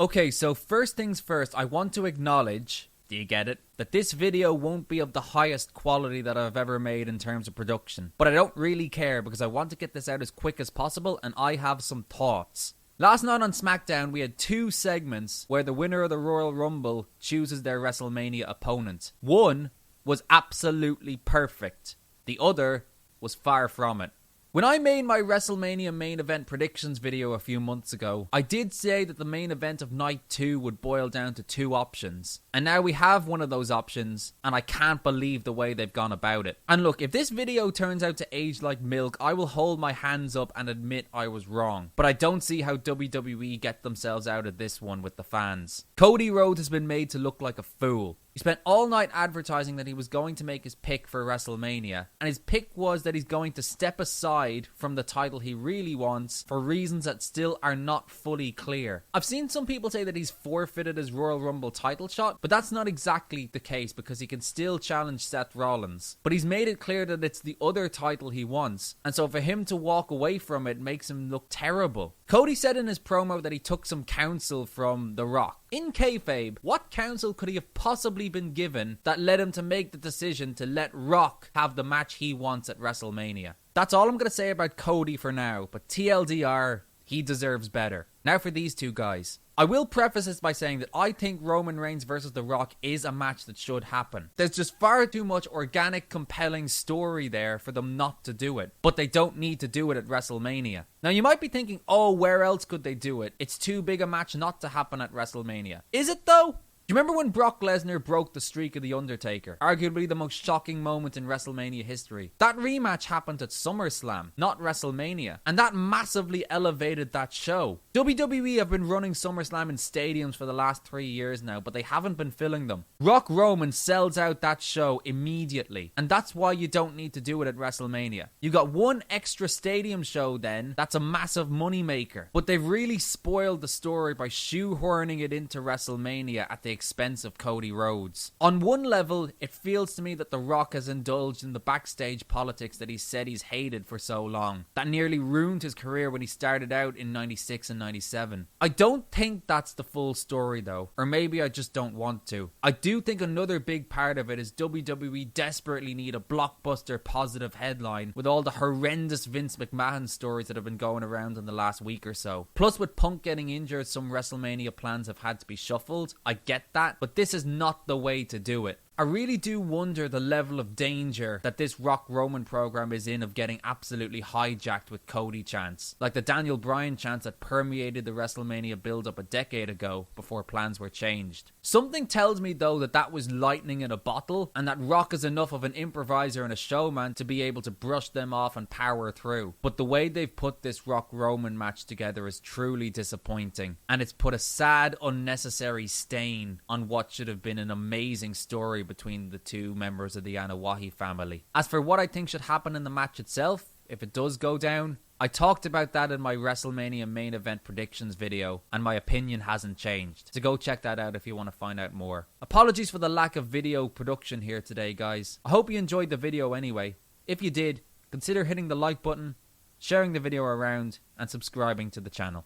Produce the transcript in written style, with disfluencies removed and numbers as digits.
Okay, so first things first, I want to acknowledge, do you get it? That this video won't be of the highest quality that I've ever made in terms of production. But I don't really care because I want to get this out as quick as possible and I have some thoughts. Last night on SmackDown, we had two segments where the winner of the Royal Rumble chooses their WrestleMania opponent. One was absolutely perfect. The other was far from it. When I made my WrestleMania main event predictions video a few months ago, I did say that the main event of night 2 would boil down to two options. And now we have one of those options, and I can't believe the way they've gone about it. And look, if this video turns out to age like milk, I will hold my hands up and admit I was wrong. But I don't see how WWE get themselves out of this one with the fans. Cody Rhodes has been made to look like a fool. He spent all night advertising that he was going to make his pick for WrestleMania, and his pick was that he's going to step aside from the title he really wants for reasons that still are not fully clear. I've seen some people say that he's forfeited his Royal Rumble title shot, but that's not exactly the case because he can still challenge Seth Rollins. But he's made it clear that it's the other title he wants, and so for him to walk away from it makes him look terrible. Cody said in his promo that he took some counsel from The Rock. In kayfabe, what counsel could he have possibly been given that led him to make the decision to let Rock have the match he wants at WrestleMania? That's all I'm going to say about Cody for now, but TLDR, he deserves better. Now for these two guys. I will preface this by saying that I think Roman Reigns versus The Rock is a match that should happen. There's just far too much organic, compelling story there for them not to do it. But they don't need to do it at WrestleMania. Now you might be thinking, oh, where else could they do it? It's too big a match not to happen at WrestleMania. Is it though? Do you remember when Brock Lesnar broke the streak of The Undertaker? Arguably the most shocking moment in WrestleMania history. That rematch happened at SummerSlam, not WrestleMania. And that massively elevated that show. WWE have been running SummerSlam in stadiums for the last 3 years now, but they haven't been filling them. Rock Roman sells out that show immediately. And that's why you don't need to do it at WrestleMania. You got one extra stadium show then, that's a massive moneymaker. But they've really spoiled the story by shoehorning it into WrestleMania at the expense of Cody Rhodes. On one level, it feels to me that The Rock has indulged in the backstage politics that he said he's hated for so long. That nearly ruined his career when he started out in 96 and 97. I don't think that's the full story though, or maybe I just don't want to. I do think another big part of it is WWE desperately need a blockbuster positive headline with all the horrendous Vince McMahon stories that have been going around in the last week or so. Plus with Punk getting injured, some WrestleMania plans have had to be shuffled. I get that, but this is not the way to do it. I really do wonder the level of danger that this Rock Roman program is in of getting absolutely hijacked with Cody chants. Like the Daniel Bryan chants that permeated the WrestleMania build-up a decade ago before plans were changed. Something tells me though that that was lightning in a bottle and that Rock is enough of an improviser and a showman to be able to brush them off and power through. But the way they've put this Rock Roman match together is truly disappointing. And it's put a sad, unnecessary stain on what should have been an amazing story between the two members of the Anoa'i family. As for what I think should happen in the match itself, if it does go down, I talked about that in my WrestleMania main event predictions video, and my opinion hasn't changed. So go check that out if you want to find out more. Apologies for the lack of video production here today, guys. I hope you enjoyed the video anyway. If you did, consider hitting the like button, sharing the video around, and subscribing to the channel.